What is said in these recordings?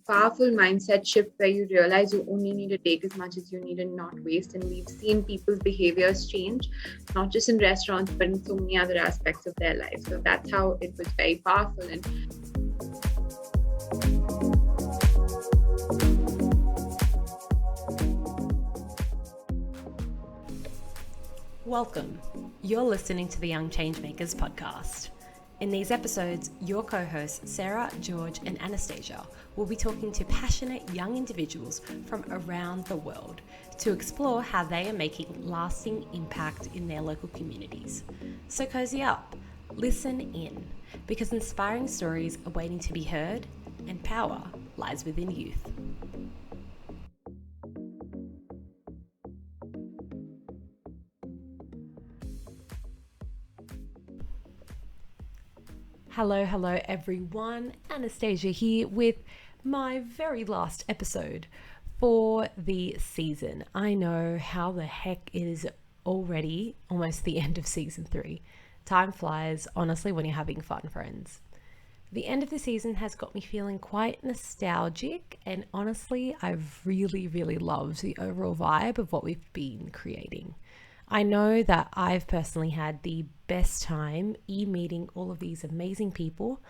powerful mindset shift where you realize you only need to take as much as you need and not waste. And we've seen people's behaviors change, not just in restaurants, but in so many other aspects of their life. So that's how it was very powerful. And welcome. You're listening to the Young Changemakers podcast. In these episodes, your co-hosts Sarah, George, and Anastasia will be talking to passionate young individuals from around the world to explore how they are making lasting impact in their local communities. So cozy up, listen in, because inspiring stories are waiting to be heard and power lies within youth. Hello everyone. Anastasia here with my very last episode for the season. I know how the heck it is already almost the end of season 3. Time flies, honestly, when you're having fun, friends. The end of the season has got me feeling quite nostalgic, and honestly, I've really loved the overall vibe of what we've been creating. I know that I've personally had the best time meeting all of these amazing people,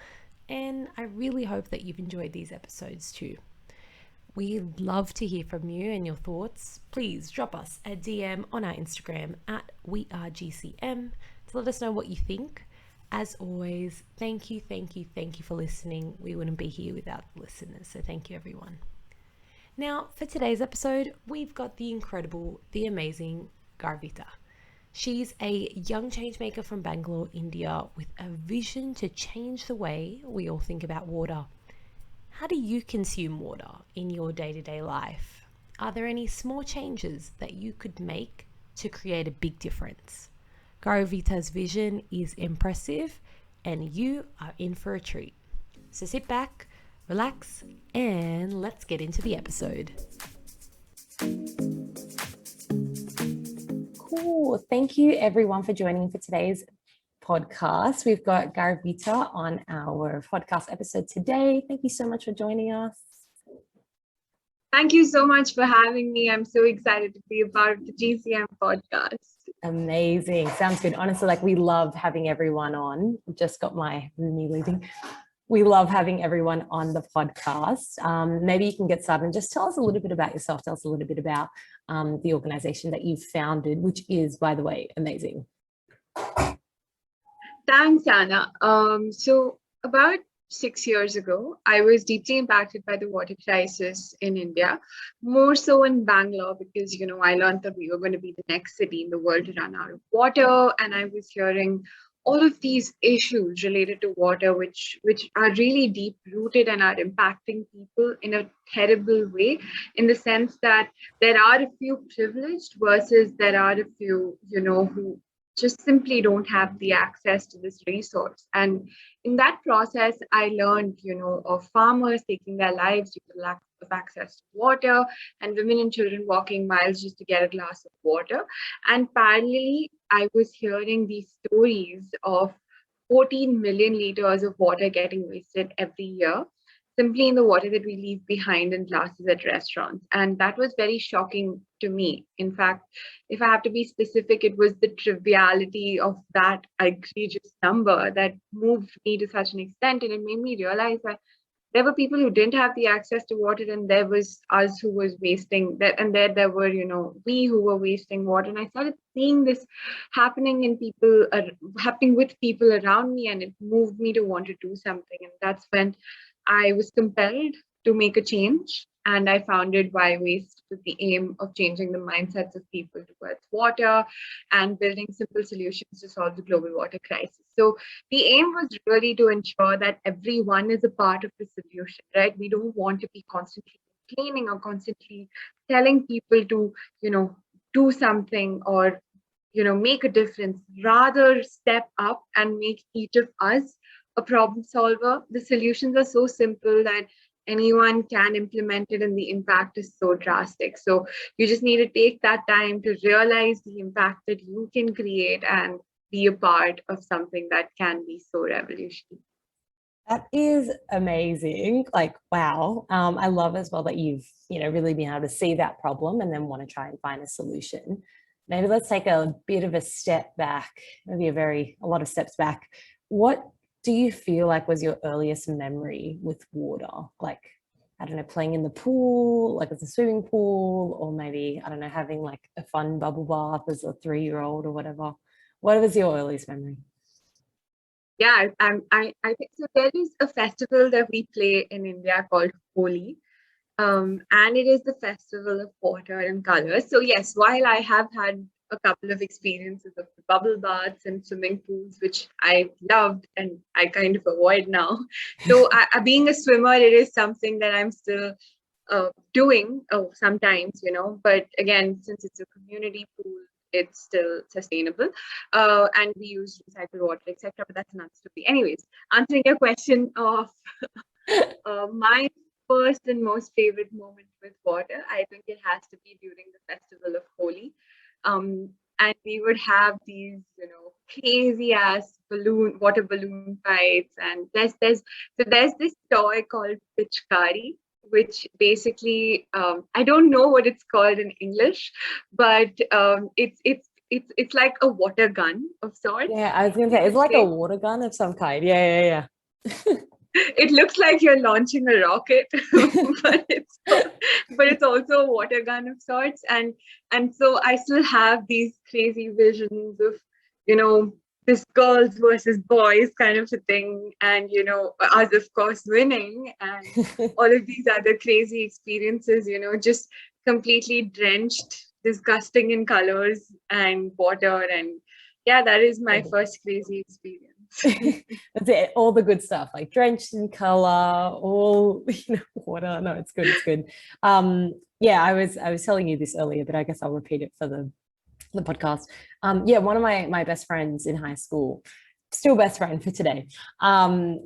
and I really hope that you've enjoyed these episodes too. We'd love to hear from you and your thoughts. Please drop us a DM on our Instagram at wearegcm to let us know what you think. As always, thank you for listening. We wouldn't be here without the listeners, so thank you everyone. Now, for today's episode, we've got the incredible, the amazing Garvita. She's a young change maker from Bangalore, India, with a vision to change the way we all think about water. How do you consume water in your day-to-day life? Are there any small changes that you could make to create a big difference? Garvita's vision is impressive, and you are in for a treat. So sit back, relax, and let's get into the episode. Cool. Thank you everyone for joining for today's podcast. We've got Garvita on our podcast episode today. Thank you so much for joining us. thank you so much for having me. I'm so excited to be a part of the GCM podcast. Amazing. Sounds good. Honestly, we love having everyone on. Just got my knee leaving. We love having everyone on the podcast. Maybe you can get started and just tell us a little bit about yourself. Tell us a little bit about the organization that you've founded, which is, by the way, amazing. Thanks, Anna. So about 6 years ago, I was deeply impacted by the water crisis in India, more so in Bangalore, because, I learned that we were going to be the next city in the world to run out of water. And I was hearing all of these issues related to water, which are really deep rooted and are impacting people in a terrible way, in the sense that there are a few privileged versus there are a few, who just simply don't have the access to this resource. And in that process, I learned, of farmers taking their lives due to lack of access to water, and women and children walking miles just to get a glass of water. And parallelly, I was hearing these stories of 14 million liters of water getting wasted every year, simply in the water that we leave behind in glasses at restaurants. And that was very shocking to me. In fact, if I have to be specific, it was the triviality of that egregious number that moved me to such an extent. And it made me realize that there were people who didn't have the access to water, and there was us who was wasting that, and there were, we who were wasting water. And I started seeing this happening happening with people around me, and it moved me to want to do something. And that's when I was compelled to make a change, and I founded Why Waste with the aim of changing the mindsets of people towards water and building simple solutions to solve the global water crisis. So the aim was really to ensure that everyone is a part of the solution, right? We don't want to be constantly complaining or constantly telling people to, do something or, make a difference. Rather, step up and make each of us a problem solver. The solutions are so simple that anyone can implement it, and the impact is so drastic. So you just need to take that time to realize the impact that you can create and be a part of something that can be so revolutionary. That is amazing. Like, wow. I love as well that you've, really been able to see that problem and then want to try and find a solution. Maybe let's take a bit of a step back, maybe a lot of steps back. What do you feel like was your earliest memory with water? Like, I don't know, playing in the pool, like it's a swimming pool, or maybe, I don't know, having like a fun bubble bath as a 3-year-old or whatever. What was your earliest memory? Yeah, I think so. There is a festival that we play in India called Holi, and it is the festival of water and colors. So yes, while I have had a couple of experiences of the bubble baths and swimming pools, which I loved and I kind of avoid now. So being a swimmer, it is something that I'm still doing sometimes, but again, since it's a community pool, it's still sustainable. And we use recycled water, etc. But that's another story. Anyways, answering your question of my first and most favorite moment with water, I think it has to be during the festival of Holi. And we would have these, crazy ass water balloon fights. And there's this toy called Pichkari, which basically I don't know what it's called in English, but it's like a water gun of sorts. Yeah, I was gonna say it's like a water gun of some kind. Yeah, yeah, It looks like you're launching a rocket, but it's also a water gun of sorts. And so I still have these crazy visions of, you know, this girls versus boys kind of a thing, and us of course winning, and yeah. all of these other crazy experiences, just completely drenched, disgusting in colors and water. And yeah, that is my first crazy experience. That's it. All the good stuff, like drenched in color, all water. No, it's good. It's good. Yeah, I was telling you this earlier, but I guess I'll repeat it for the podcast. Yeah, one of my best friends in high school, still best friend for today.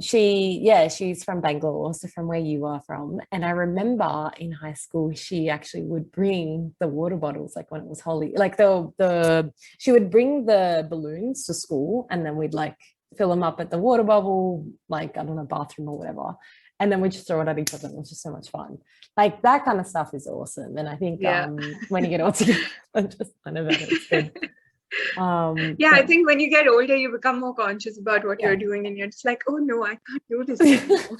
She's from Bangalore, so from where you are from. And I remember in high school, she actually would bring the water bottles, like when it was Holi, like the she would bring the balloons to school, and then we'd like fill them up at the water bubble, like I don't know, bathroom or whatever. And then we just throw it at each other. It was just so much fun. Like that kind of stuff is awesome. And I think Yeah. when you get all together, just kind of it's good. Yeah, I But think when you get older, you become more conscious about what yeah. you're doing, and you're just like, oh no, I can't do this anymore.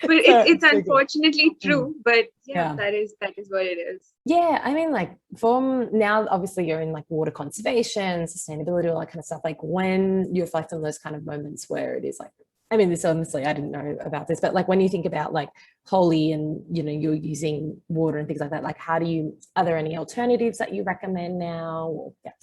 But So it's so good. unfortunately true. But yeah, Yeah. that is what it is. Yeah, I mean, like from now, obviously you're in like water conservation, sustainability, all that kind of stuff. Like when you reflect on those kind of moments where it is like, I mean, this honestly, I didn't know about this, but like when you think about like Holy and you're using water and things like that, like are there any alternatives that you recommend now? Or, yeah.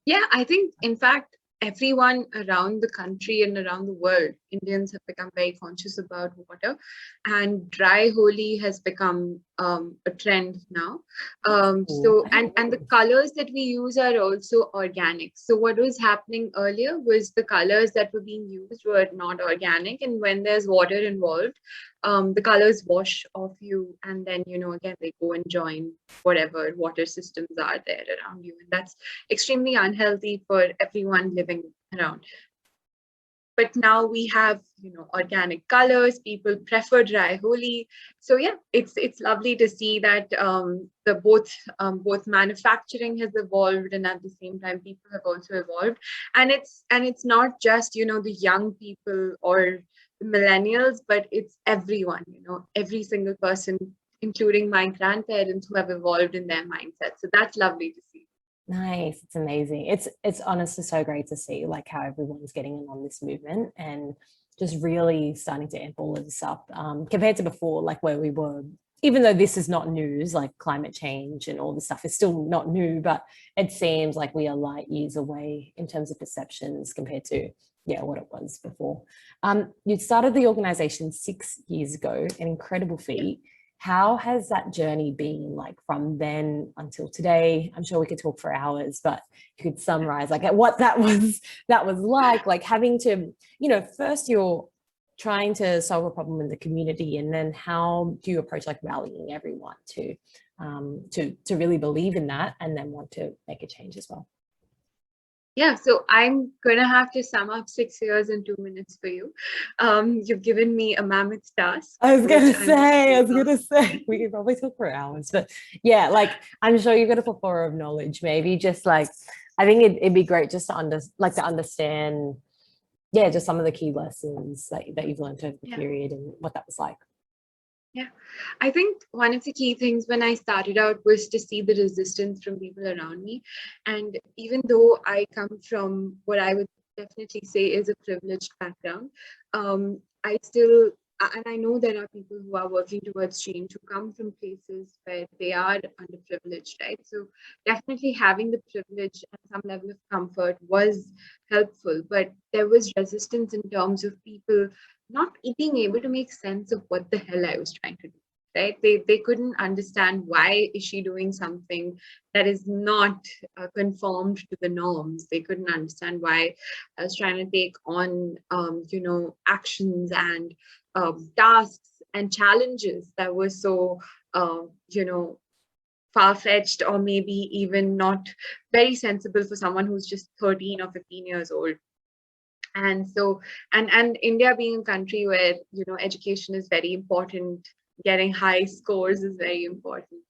Yeah, I think, in fact, everyone around the country and around the world, Indians have become very conscious about water, and dry Holi has become a trend now. Cool. So, and the colors that we use are also organic. So, what was happening earlier was the colors that were being used were not organic, and when there's water involved, the colors wash off you, and then again they go and join whatever water systems are there around you, and that's extremely unhealthy for everyone living around. But now we have organic colors. People prefer dry Holi. So yeah, it's lovely to see that the both manufacturing has evolved, and at the same time people have also evolved. And it's not just the young people or the millennials, but it's everyone, every single person, including my grandparents, who have evolved in their mindset. So that's lovely to see. Nice. It's amazing. It's honestly so great to see like how everyone's getting in on this movement and just really starting to amp all of this up compared to before, like where we were, even though this is not news, like climate change and all this stuff is still not new, but it seems like we are light years away in terms of perceptions compared to what it was before. You started the organization 6 years ago, an incredible feat. How has that journey been, like from then until today? I'm sure we could talk for hours, but you could summarize like what that was like having to, first you're trying to solve a problem in the community, and then how do you approach like rallying everyone to really believe in that and then want to make a change as well? Yeah, so I'm gonna have to sum up 6 years in 2 minutes for you. You've given me a mammoth task, which I'm gonna I take was on. gonna say, we could probably talk for hours, but yeah, like I'm sure you've got a plethora of knowledge. Maybe just like I think it'd be great just to understand, yeah, just some of the key lessons that you've learned over the Yeah. period and what that was like. Yeah, I think one of the key things when I started out was to see the resistance from people around me. And even though I come from what I would definitely say is a privileged background, I still, and I know there are people who are working towards change who come from places where they are underprivileged, right? So definitely having the privilege and some level of comfort was helpful, but there was resistance in terms of people not being able to make sense of what the hell I was trying to do. Right? They couldn't understand why is she doing something that is not conformed to the norms. They couldn't understand why I was trying to take on actions and tasks and challenges that were so far fetched or maybe even not very sensible for someone who's just 13 or 15 years old. And so and India being a country where education is very important, getting high scores is very important.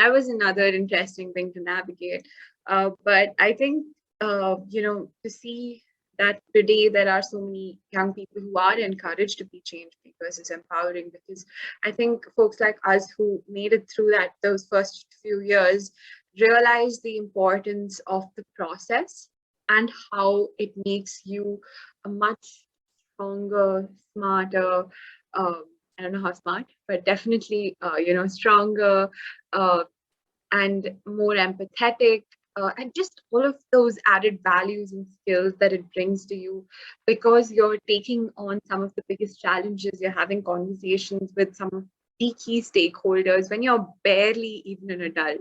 That was another interesting thing to navigate. But I think to see that today there are so many young people who are encouraged to be change makers is empowering, because I think folks like us who made it through those first few years realize the importance of the process and how it makes you a much stronger, smarter, I don't know how smart, but definitely, stronger uh, and more empathetic. And just all of those added values and skills that it brings to you, because you're taking on some of the biggest challenges, you're having conversations with some of the key stakeholders when you're barely even an adult.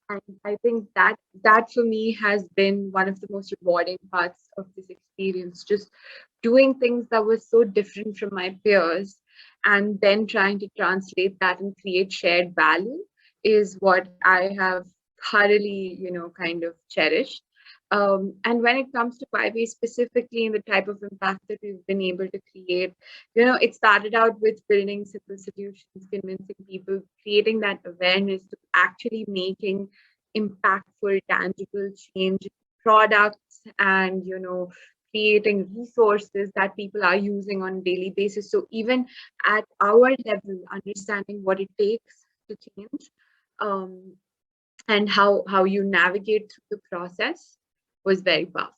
And I think that for me has been one of the most rewarding parts of this experience, just doing things that were so different from my peers and then trying to translate that and create shared value is what I have thoroughly, kind of cherished. And when it comes to Firebase specifically and the type of impact that we've been able to create, it started out with building simple solutions, convincing people, creating that awareness to actually making impactful, tangible change products and, creating resources that people are using on a daily basis. So even at our level, understanding what it takes to change um, and how you navigate through the process was very powerful.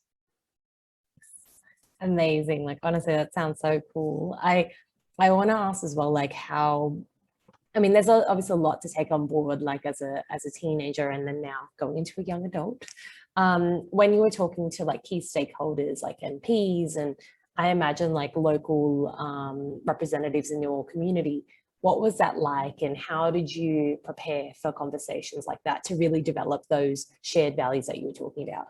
Amazing. Like honestly, that sounds so cool. I want to ask as well, like how I mean, there's obviously a lot to take on board, like as a teenager, and then now going into a young adult. When you were talking to like key stakeholders, like MPs, and I imagine like local representatives in your community, what was that like, and how did you prepare for conversations like that to really develop those shared values that you were talking about?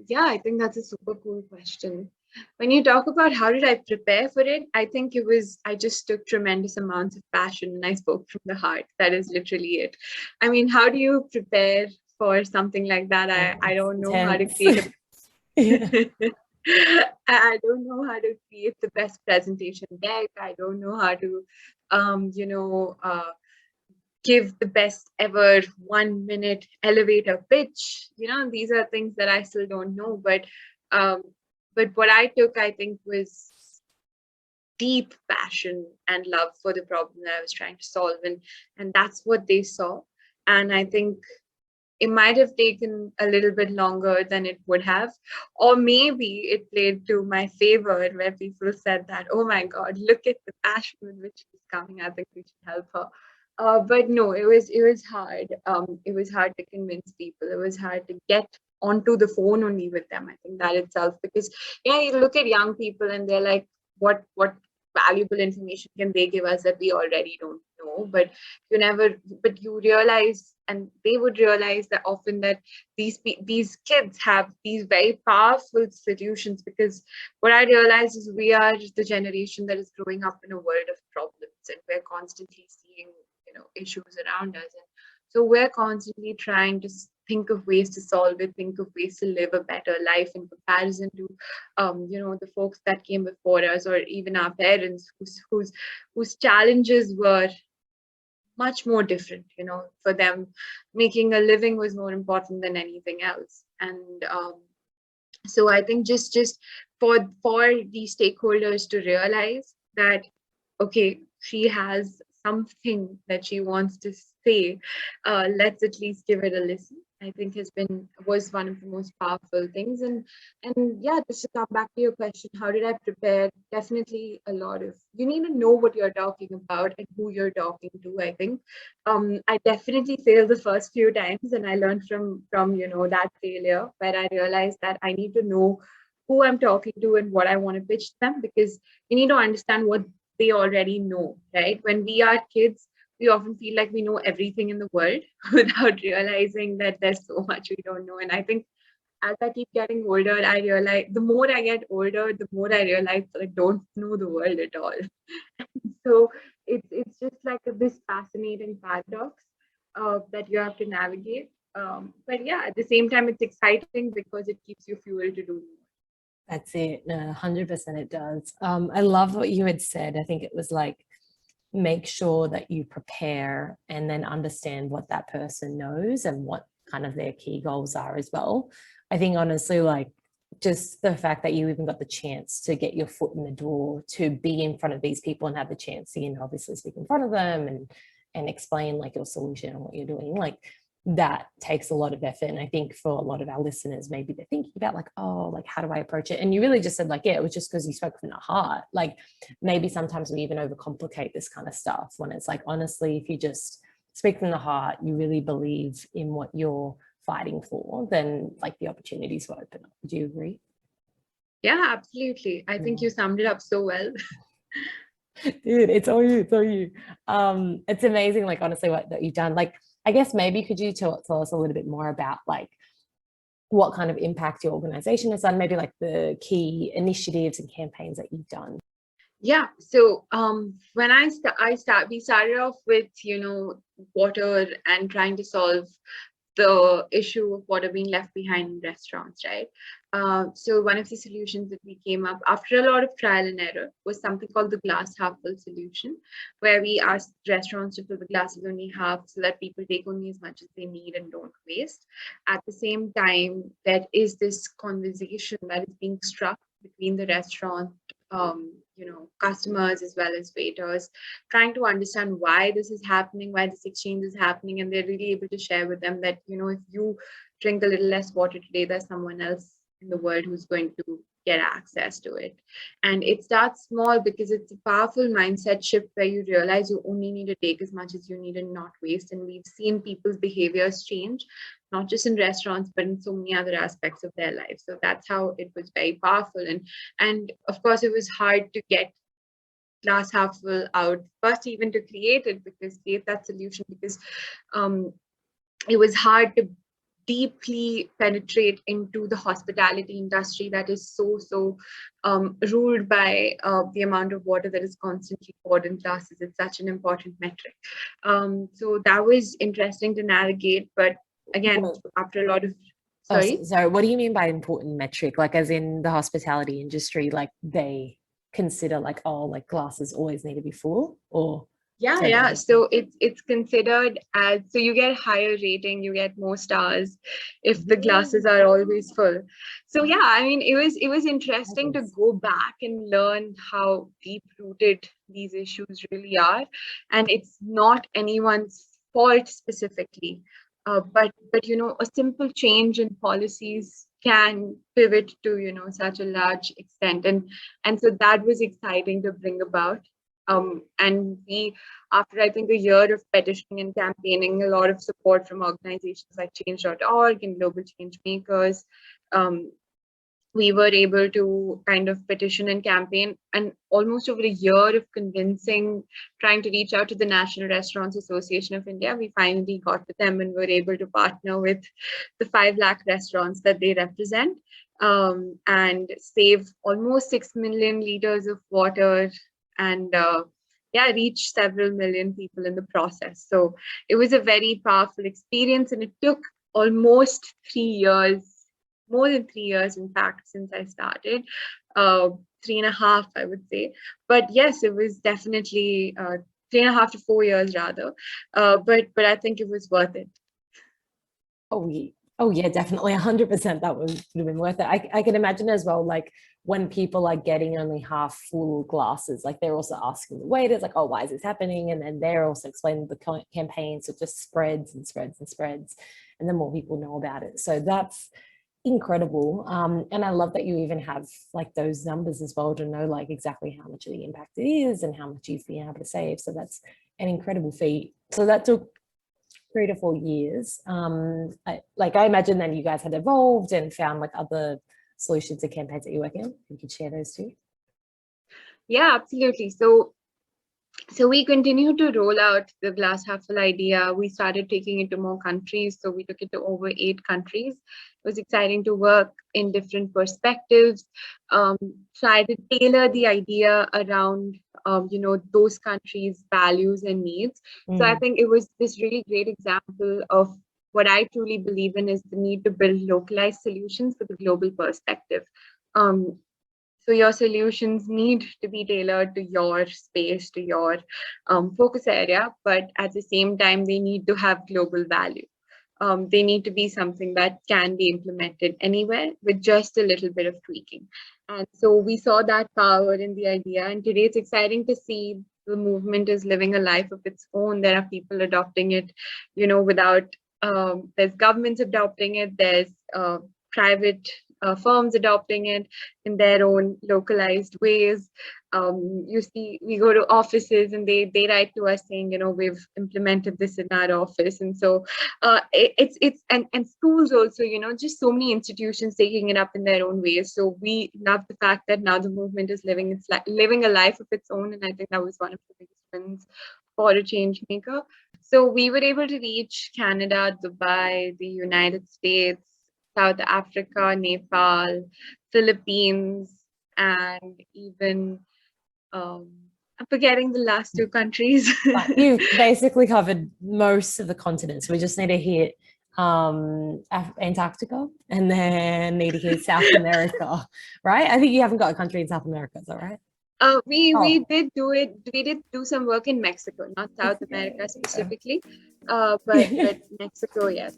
Yeah, I think that's a super cool question. When you talk about how did I prepare for it, I think I just took tremendous amounts of passion and I spoke from the heart. That is literally it. I mean, how do you prepare for something like that? I It's don't know how to intense. create a Yeah. I don't know how to create the best presentation deck. I don't know how to, give the best ever 1 minute elevator pitch. These are things that I still don't know. Um, but what I took, I think, was deep passion and love for the problem that I was trying to solve, and that's what they saw. And I think it might have taken a little bit longer than it would have, or maybe it played to my favor where people said that, oh my god, look at the passion with which she's coming, I think we should help her. But no, it was hard. It was hard to convince people. It was hard to get onto the phone only with them. I think that itself, because you look at young people and they're like, what valuable information can they give us that we already don't know? But you never, but you realize, and they would realize that often that these kids have these very powerful solutions, because what I realize is we are the generation that is growing up in a world of problems, and we're constantly seeing issues around us, and so we're constantly trying to think of ways to solve it, think of ways to live a better life in comparison to, the folks that came before us, or even our parents whose challenges were much more different. For them, making a living was more important than anything else. And so I think just for the stakeholders to realize that, okay, she has something that she wants to say, let's at least give it a listen, I think was one of the most powerful things. And yeah, just to come back to your question, how did I prepare? Definitely a lot of, you need to know what you're talking about and who you're talking to, I think. I definitely failed the first few times, and I learned from that failure, where I realized that I need to know who I'm talking to and what I want to pitch them, because you need to understand what they already know, right? When we are kids, we often feel like we know everything in the world without realizing that there's so much we don't know. And I think as I keep getting older, I realize the more I get older, the more I realize that I don't know the world at all. So it's just like this fascinating paradox that you have to navigate. But yeah, at the same time, it's exciting because it keeps you fuel to do more. That's it. No, 100% it does. I love what you had said. I think it was like, make sure that you prepare and then understand what that person knows and what kind of their key goals are as well. I think honestly, like, just the fact that you even got the chance to get your foot in the door, to be in front of these people and have the chance to, obviously speak in front of them and explain like your solution and what you're doing, like, that takes a lot of effort. And I think for a lot of our listeners, maybe they're thinking about like, oh, like, how do I approach it? And you really just said like, yeah, it was just because you spoke from the heart. Like, maybe sometimes we even overcomplicate this kind of stuff, when it's like, honestly, if you just speak from the heart, you really believe in what you're fighting for, then like the opportunities will open up. Do you agree? Yeah, absolutely. I think you summed it up so well. Dude, it's all you, it's all you. It's amazing, like, honestly, what that you've done. Like, I guess maybe could you tell us a little bit more about like what kind of impact your organization has done, maybe like the key initiatives and campaigns that you've done? Yeah. So when we started off with water and trying to solve the issue of water being left behind in restaurants, right? So one of the solutions that we came up after a lot of trial and error was something called the glass half full solution, where we asked restaurants to fill the glasses only half so that people take only as much as they need and don't waste. At the same time, there is this conversation that is being struck between the restaurant customers as well as waiters, trying to understand why this is happening, why this exchange is happening, and they're really able to share with them that if you drink a little less water today, there's someone else in the world who's going to get access to it. And it starts small because it's a powerful mindset shift where you realize you only need to take as much as you need and not waste. And we've seen people's behaviors change, not just in restaurants, but in so many other aspects of their life. So that's how it was very powerful. And of course, it was hard to get glass half full out first, even to create that solution, because it was hard to deeply penetrate into the hospitality industry that is so ruled by the amount of water that is constantly poured in glasses. It's such an important metric. So that was interesting to navigate. But again, after a lot of Sorry, what do you mean by important metric? Like, as in the hospitality industry, like they consider like, oh, like glasses always need to be full, or? Yeah. So it's considered as, so you get higher rating, you get more stars if the glasses are always full. So yeah, I mean, it was interesting to go back and learn how deep rooted these issues really are, and it's not anyone's fault specifically, but a simple change in policies can pivot to such a large extent, and so that was exciting to bring about. And we, after I think a year of petitioning and campaigning, a lot of support from organizations like Change.org and Global Changemakers, we were able to kind of petition and campaign, and almost over a year of convincing, trying to reach out to the National Restaurants Association of India, we finally got to them and were able to partner with the 5 lakh restaurants that they represent, and save almost 6 million liters of water, and reach several million people in the process. So it was a very powerful experience, and it took almost 3 years, more than 3 years, in fact, since I started. 3.5, I would say. But yes, it was definitely 3.5 to 4 years rather. But I think it was worth it. Oh, oh yeah, definitely 100%. That would have been worth it. I can imagine as well, like when people are getting only half full glasses, like they're also asking the waiters, like, oh, why is this happening? And then they're also explaining the campaign. So it just spreads and spreads and spreads. And then more people know about it. So that's incredible. And I love that you even have like those numbers as well to know like exactly how much of the impact it is and how much you've been able to save. So that's an incredible feat. So that took 3 to 4 years. I imagine then you guys had evolved and found like other solutions and campaigns that you work in. You could share those too. Yeah, absolutely. So we continue to roll out the glass half full idea. We started taking it to more countries. So we took it to over 8 countries. It was exciting to work in different perspectives, try to tailor the idea around, those countries' values and needs. So I think it was this really great example of what I truly believe in is the need to build localized solutions for the global perspective. So your solutions need to be tailored to your space, to your focus area, but at the same time, they need to have global value. They need to be something that can be implemented anywhere with just a little bit of tweaking. And so we saw that power in the idea. And today it's exciting to see the movement is living a life of its own. There are people adopting it, there's governments adopting it, there's private firms adopting it in their own localized ways. You see, we go to offices and they write to us saying, we've implemented this in our office. And so and schools also, just so many institutions taking it up in their own ways. So we love the fact that now the movement is living a life of its own. And I think that was one of the biggest wins for a change maker. So we were able to reach Canada, Dubai, the United States, South Africa, Nepal, Philippines, and even I'm forgetting the last 2 countries. You've basically covered most of the continents. We just need to hit Antarctica and then need to hit South America, right? I think you haven't got a country in South America, is that right? We did do it. We did do some work in Mexico, not South America specifically, but Mexico, yes.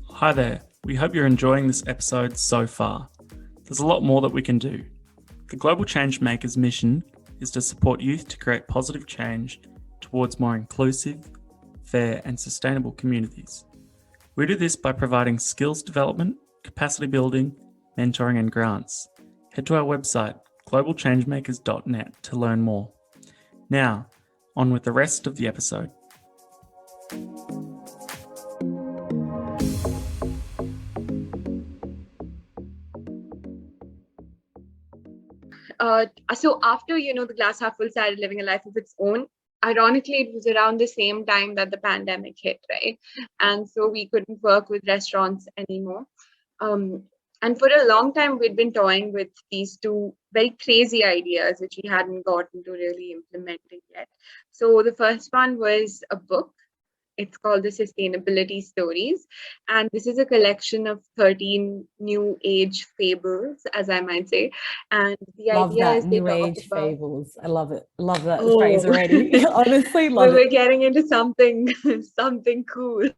Hi there, we hope you're enjoying this episode so far. There's a lot more that we can do. The Global Changemakers mission is to support youth to create positive change towards more inclusive, fair and sustainable communities. We do this by providing skills development, capacity building, mentoring and grants. Head to our website, globalchangemakers.net to learn more. Now, on with the rest of the episode. So after, the glass half full started living a life of its own, ironically, it was around the same time that the pandemic hit, right? And so we couldn't work with restaurants anymore. And for a long time, we'd been toying with these two very crazy ideas, which we hadn't gotten to really implementing yet. So the first one was a book. It's called the Sustainability Stories. And this is a collection of 13 new age fables, as I might say. And the idea is they new talk age about fables. I love it. Love that phrase already. Honestly, love it. We're getting into something cool.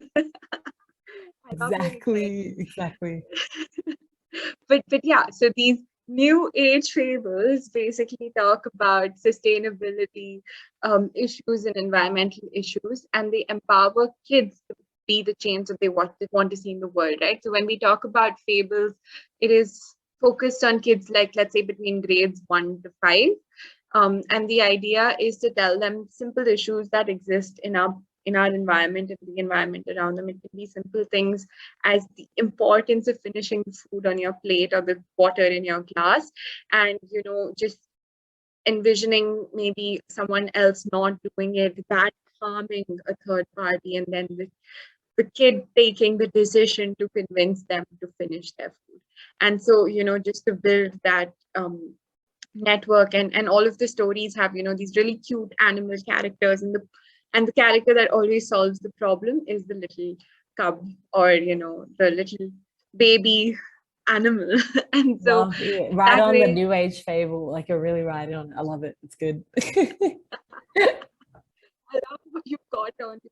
Exactly. But yeah, so these new age fables basically talk about sustainability issues and environmental issues, and they empower kids to be the change that they want to see in the world, right? So when we talk about fables, it is focused on kids like, let's say, between grades 1 to 5. And the idea is to tell them simple issues that exist in our environment and the environment around them. It can be simple things as the importance of finishing the food on your plate or the water in your glass, and just envisioning maybe someone else not doing it, that harming a third party, and then the kid taking the decision to convince them to finish their food. And so, just to build that network, and all of the stories have, these really cute animal characters, and the character that always solves the problem is the little cub, or the little baby animal. And so Love it. Right that on the way, new age fable. Like you're really right on. I love it. It's good. I love what you got on to.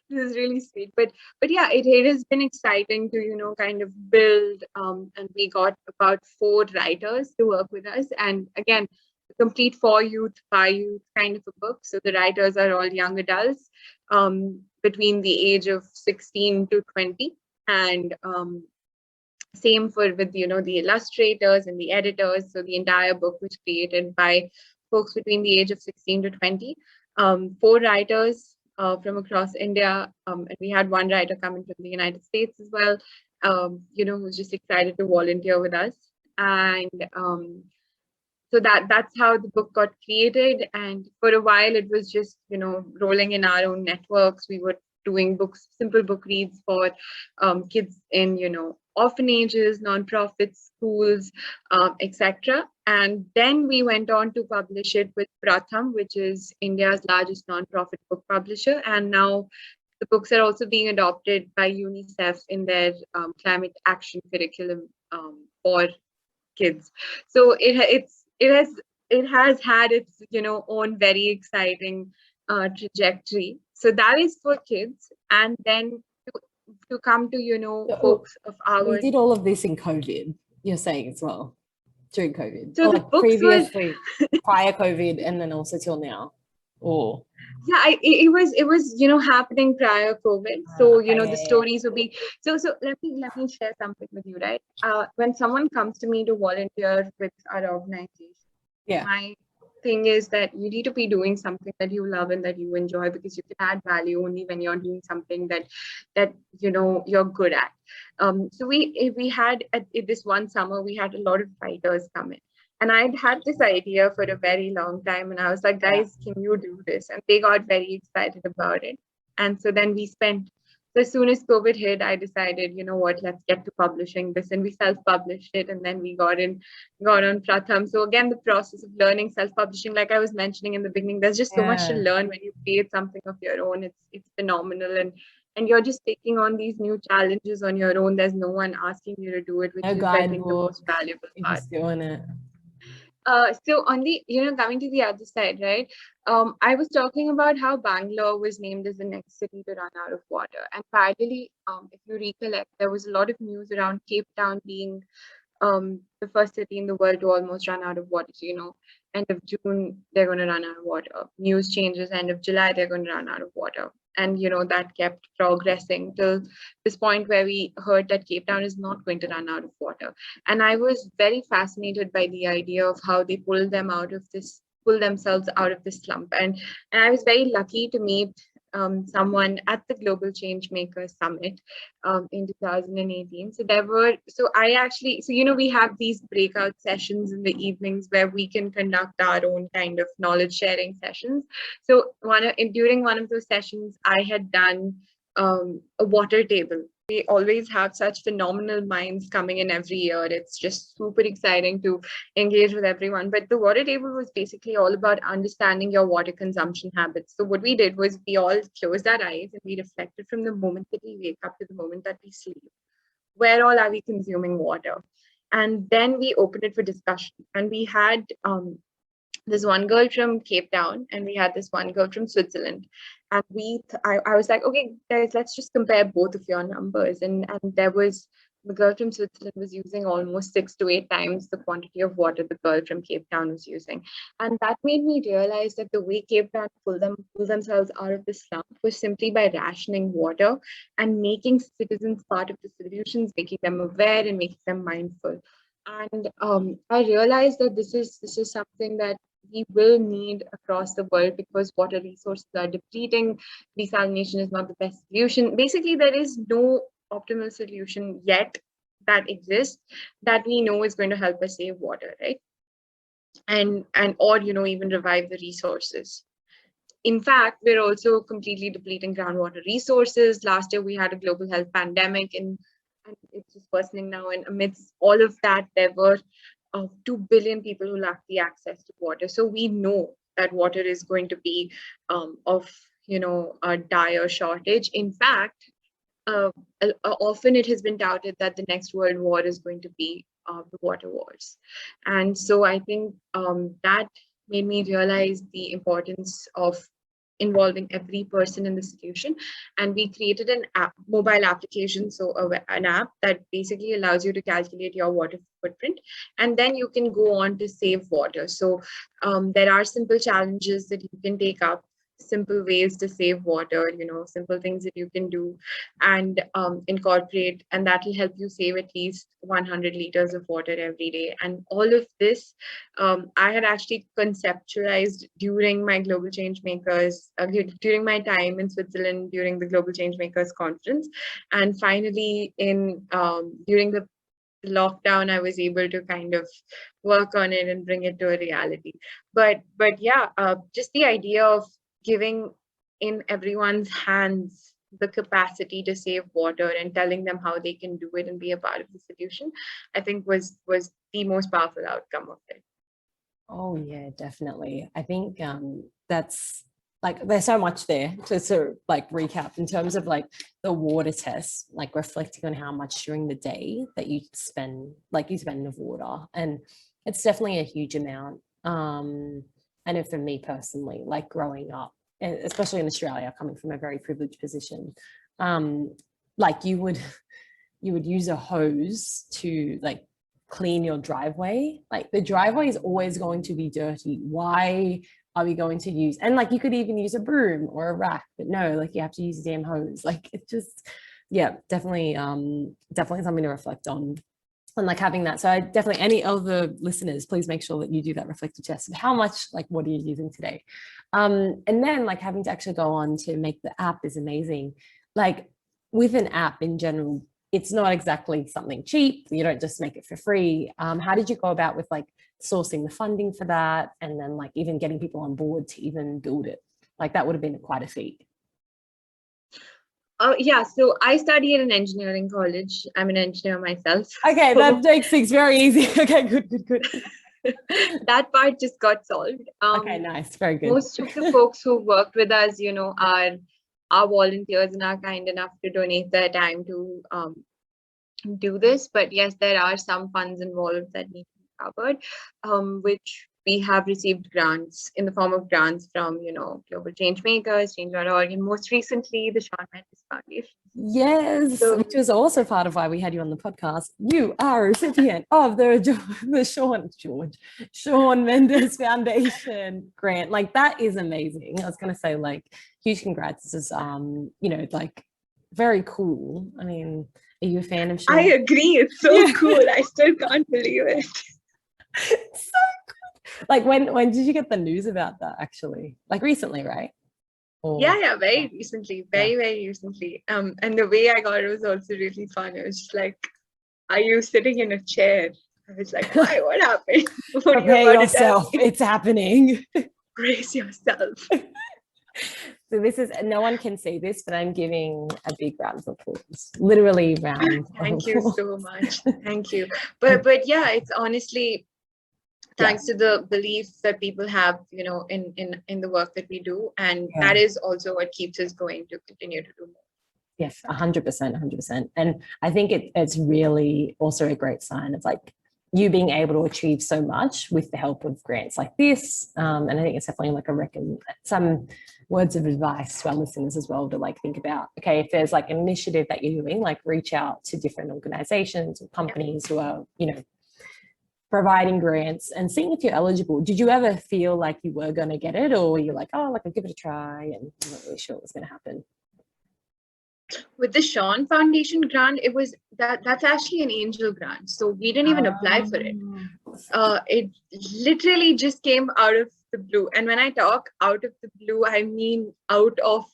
This is really sweet. But yeah, it has been exciting to, kind of build, and we got about 4 writers to work with us. And again, a complete for youth, by youth kind of a book. So the writers are all young adults, between the age of 16 to 20. And same with the illustrators and the editors. So the entire book was created by folks between the age of 16 to 20. 4 writers from across India, and we had 1 writer coming from the United States as well, who's just excited to volunteer with us. And so that's how the book got created. And for a while, it was just, rolling in our own networks. We were doing simple book reads for kids in, orphanages, nonprofits, schools, etc. And then we went on to publish it with Pratham, which is India's largest nonprofit book publisher. And now the books are also being adopted by UNICEF in their climate action curriculum for kids. So it has had its own very exciting trajectory. So that is for kids. And then to come to folks of our, We did all of this in COVID, you're saying, as well, during COVID. So or the like books previously, prior COVID, and then also till now. Or it was happening prior COVID. So the yeah. stories would be so let me share something with you, right? When someone comes to me to volunteer with our organization, my thing is that you need to be doing something that you love and that you enjoy, because you can add value only when you're doing something that you're good at. So we had at this one summer, we had a lot of writers come in. And I'd had this idea for a very long time. And I was like, guys, can you do this? And they got very excited about it. And so then so as soon as COVID hit, I decided, let's get to publishing this. And we self-published it. And then we got on Pratham. So again, the process of learning self-publishing, like I was mentioning in the beginning, there's just so much to learn when you create something of your own. It's phenomenal. And you're just taking on these new challenges on your own. There's no one asking you to do it, which is, I think, the most valuable part. Just doing it. So on the, coming to the other side, right? I was talking about how Bangalore was named as the next city to run out of water. And finally, if you recollect, there was a lot of news around Cape Town being the first city in the world to almost run out of water. So, end of June, they're going to run out of water. News changes, end of July, they're going to run out of water. And, that kept progressing till this point where we heard that Cape Town is not going to run out of water. And I was very fascinated by the idea of how they pull themselves out of this slump. And I was very lucky to meet someone at the Global Changemakers Summit in 2018. We have these breakout sessions in the evenings where we can conduct our own kind of knowledge sharing sessions. So during one of those sessions, I had done a water table. We always have such phenomenal minds coming in every year. It's just super exciting to engage with everyone. But the water table was basically all about understanding your water consumption habits. So what we did was we all closed our eyes and we reflected from the moment that we wake up to the moment that we sleep. Where all are we consuming water? And then we opened it for discussion. And we had this one girl from Cape Town and we had this one girl from Switzerland. And I was like, okay, guys, let's just compare both of your numbers. And there was, the girl from Switzerland was using almost 6 to 8 times the quantity of water the girl from Cape Town was using. And that made me realize that the way Cape Town pulled themselves out of the slump was simply by rationing water and making citizens part of the solutions, making them aware and making them mindful. And I realized that this is something that we will need across the world because water resources are depleting. Desalination is not the best solution. Basically, there is no optimal solution yet that exists that we know is going to help us save water, right? Or even revive the resources. in fact, we're also completely depleting groundwater resources. Last year, we had a global health pandemic, and it's just worsening now. And amidst all of that, there were 2 billion people who lack the access to water. So we know that water is going to be of a dire shortage. In fact, often it has been touted that the next world war is going to be the water wars, and so I think that made me realize the importance of involving every person in the solution. And we created an app, mobile application, so an app that basically allows you to calculate your water footprint, and then you can go on to save water. So there are simple challenges that you can take up, simple ways to save water, simple things that you can do and incorporate, and that will help you save at least 100 liters of water every day. And all of this I had actually conceptualized during my Global Changemakers, during my time in Switzerland during the Global Changemakers conference, and finally during the lockdown I was able to kind of work on it and bring it to a reality. But yeah, just the idea of giving in everyone's hands the capacity to save water and telling them how they can do it and be a part of the solution, I think was the most powerful outcome of it. Oh yeah, definitely. I think that's like, there's so much there to sort of like recap in terms of like the water test, like reflecting on how much during the day that you spend of water, and it's definitely a huge amount. I know for me personally, like growing up, especially in Australia, coming from a very privileged position, like you would use a hose to like clean your driveway. Like the driveway is always going to be dirty. Why are we going to use, and like you could even use a broom or a rack, but no, like you have to use a damn hose. Like it just, yeah, definitely something to reflect on. And like having that, so I definitely, any other listeners, please make sure that you do that reflective test of how much, like what are you using today, and then like having to actually go on to make the app is amazing. Like with an app in general, it's not exactly something cheap. You don't just make it for free. How did you go about with like sourcing the funding for that, and then like even getting people on board to even build it? Like that would have been quite a feat. Yeah, so I study at an engineering college. I'm an engineer myself. Okay, that makes things very easy. Okay, good. That part just got solved. Okay, nice, very good. Most of the folks who worked with us, are volunteers and are kind enough to donate their time to do this. But yes, there are some funds involved that need to be covered, which we have received grants in the form of grants from, Global Changemakers, Change.org, and most recently the Sean Mendes Foundation. Yes, so, which was also part of why we had you on the podcast. You are a recipient of the Sean Mendes Foundation grant. Like that is amazing. I was going to say, like, huge congrats. This is, like very cool. I mean, are you a fan of Sean? I agree. It's so cool. I still can't believe it. So good. Like when did you get the news about that actually? Like recently, right? Or, yeah, very recently, very recently. And the way I got it was also really fun. It was just like, are you sitting in a chair? I was like, why? What happened? Prepare yourself. It's happening. Brace yourself. So this is, no one can see this, but I'm giving a big round of applause. Literally round. Thank you so much. Thank you. But yeah, it's honestly thanks to the belief that people have, in the work that we do, and that is also what keeps us going to continue to do more. Yes, 100%. And I think it's really also a great sign of like you being able to achieve so much with the help of grants like this. And I think it's definitely like some words of advice to our listeners as well to like think about, okay, if there's like an initiative that you're doing, like reach out to different organizations or companies who are, providing grants and seeing if you're eligible. Did you ever feel like you were going to get it, or you're like, oh, like I'll give it a try, and I'm not really sure what was going to happen? With the Sean Foundation grant, it was that's actually an angel grant. So we didn't even apply for it. It literally just came out of the blue. And when I talk out of the blue, I mean out of,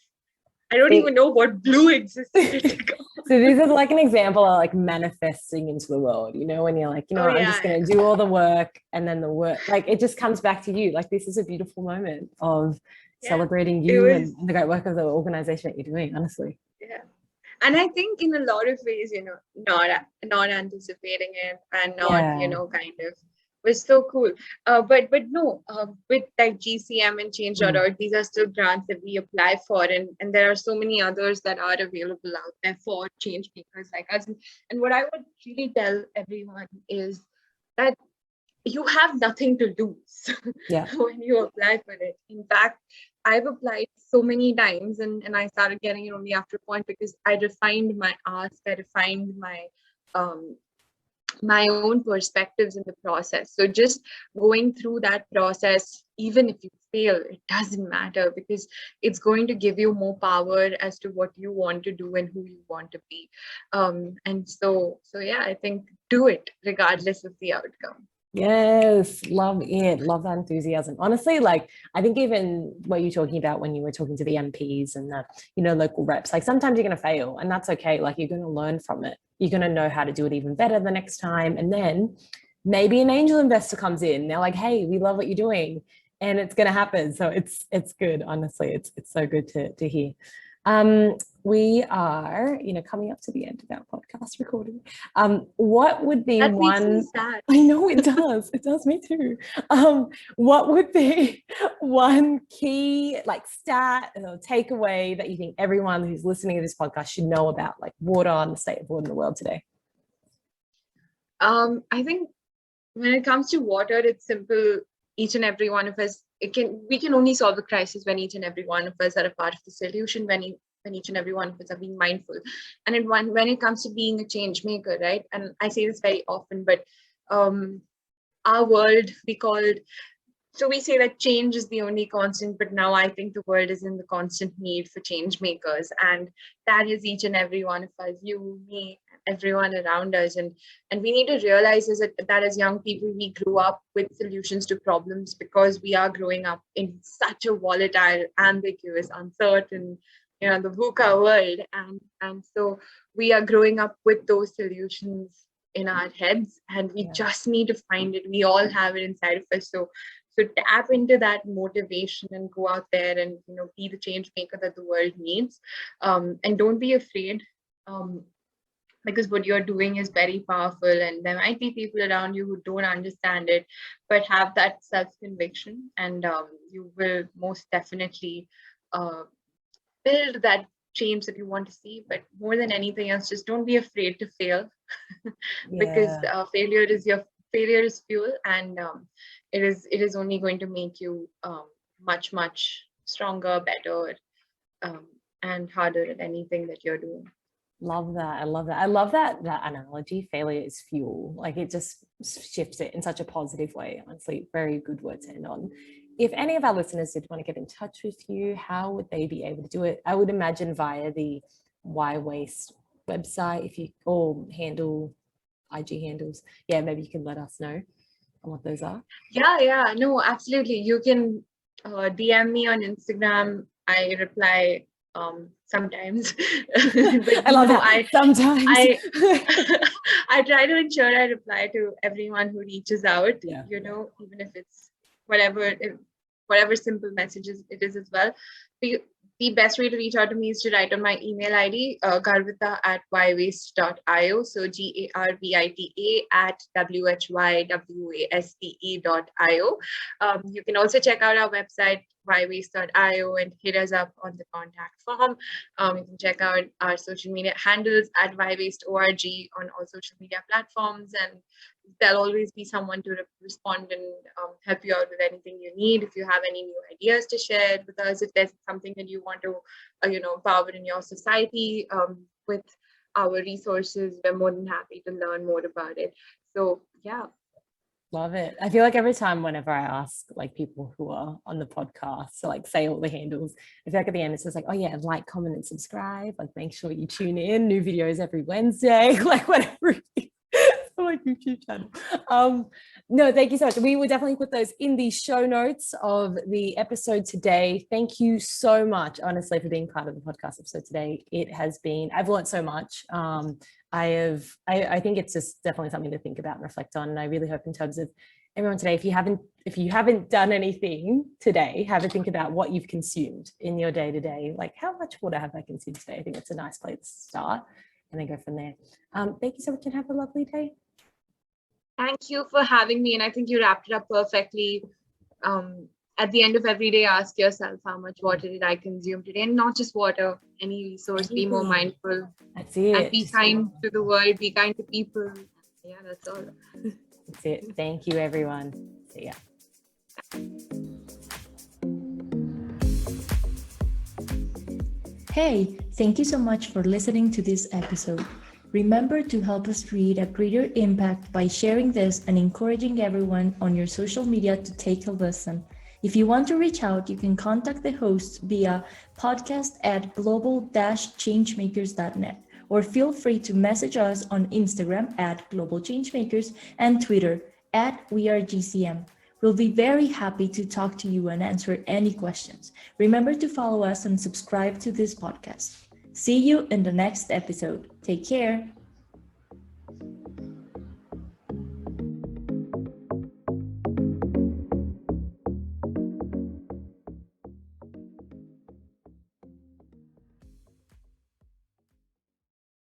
I don't even know what blue existed. So this is like an example of like manifesting into the world, when you're like, I'm just going to do all the work, and then the work, like it just comes back to you. Like this is a beautiful moment of celebrating It you was, and the great work of the organization that you're doing, honestly. yeah. And I think in a lot of ways, not anticipating it and not, Yeah. kind of was so cool. But no, with like GCM and Change.org, these are still grants that we apply for, and there are so many others that are available out there for change makers like us. And what I would really tell everyone is that you have nothing to lose Yeah. when you apply for it. In fact, I've applied so many times and I started getting it only after a point because I refined my ask, I refined um, my own perspectives in the process. So just going through that process, even if you fail, it doesn't matter because it's going to give you more power as to what you want to do and who you want to be. And so yeah, I think do it regardless of the outcome. Yes, love it. Love that enthusiasm. Honestly, like I think even what you're talking about when you were talking to the MPs and the, local reps, like sometimes you're going to fail and that's okay. Like you're going to learn from it. You're going to know how to do it even better the next time. And then maybe an angel investor comes in. They're like, hey, we love what you're doing. And it's going to happen. So it's good. Honestly, it's so good to hear. We are, coming up to the end of our podcast recording. What would be that one? Makes me sad. I know it does. It does me too. What would be one key stat or takeaway that you think everyone who's listening to this podcast should know about water and the state of water in the world today? I think when it comes to water, it's simple. Each and every one of us, we can only solve a crisis when each and every one of us are a part of the solution, when each and every one of us are being mindful. And when it comes to being a change maker, right? And I say this very often, but our world, we say that change is the only constant, but now I think the world is in the constant need for change makers. And that is each and every one of us, you, me, everyone around us. And we need to realize that as young people, we grew up with solutions to problems because we are growing up in such a volatile, ambiguous, uncertain, the VUCA world. And so we are growing up with those solutions in our heads and we just need to find it. We all have it inside of us. So tap into that motivation and go out there and be the change maker that the world needs. And don't be afraid, because what you're doing is very powerful. And there might be people around you who don't understand it, but have that self-conviction, and you will most definitely build that change that you want to see. But more than anything else, just don't be afraid to fail, because failure is fuel, and it is only going to make you much stronger, better, and harder at anything that you're doing. Love that. I love that. I love that analogy. Failure is fuel. It just shifts it in such a positive way. Honestly, very good word to end on. If any of our listeners did want to get in touch with you, how would they be able to do it? I would imagine via the Why Waste website, if you or IG handles. Yeah, maybe you can let us know on what those are. Yeah, no, absolutely. You can DM me on Instagram. I reply sometimes. But, I love that. Sometimes. I try to ensure I reply to everyone who reaches out, even if it's whatever simple messages it is as well. The best way to reach out to me is to write on my email ID, garvita@whywaste.io. So GARVITA@WHYWASTE.io. You can also check out our website, whywaste.io, and hit us up on the contact form. You can check out our social media handles at whywaste.org on all social media platforms, and there'll always be someone to respond and help you out with anything you need. If you have any new ideas to share with us, if there's something that you want to empower in your society with our resources, we're more than happy to learn more about it. So yeah. Love it. I feel like every time whenever I ask people who are on the podcast to say all the handles, I feel like at the end it says oh yeah, like, comment and subscribe, make sure you tune in, new videos every Wednesday, whatever my YouTube channel. No, thank you so much. We will definitely put those in the show notes of the episode today. Thank you so much, honestly, for being part of the podcast episode today. I've learned so much. I think it's just definitely something to think about and reflect on. And I really hope in terms of everyone today, if you haven't done anything today, have a think about what you've consumed in your day to day. Like, how much water have I consumed today? I think it's a nice place to start, and then go from there. Thank you so much, and have a lovely day. Thank you for having me. And I think you wrapped it up perfectly. At the end of every day, ask yourself, how much water did I consume today? And not just water, any resource, be more mindful. That's it. And be kind to the world, be kind to people. Yeah, that's all. That's it. Thank you, everyone. See ya. Hey, thank you so much for listening to this episode. Remember to help us create a greater impact by sharing this and encouraging everyone on your social media to take a listen. If you want to reach out, you can contact the hosts via podcast@global-changemakers.net, or feel free to message us on Instagram @globalchangemakers and Twitter @wearegcm. We'll be very happy to talk to you and answer any questions. Remember to follow us and subscribe to this podcast. See you in the next episode. Take care.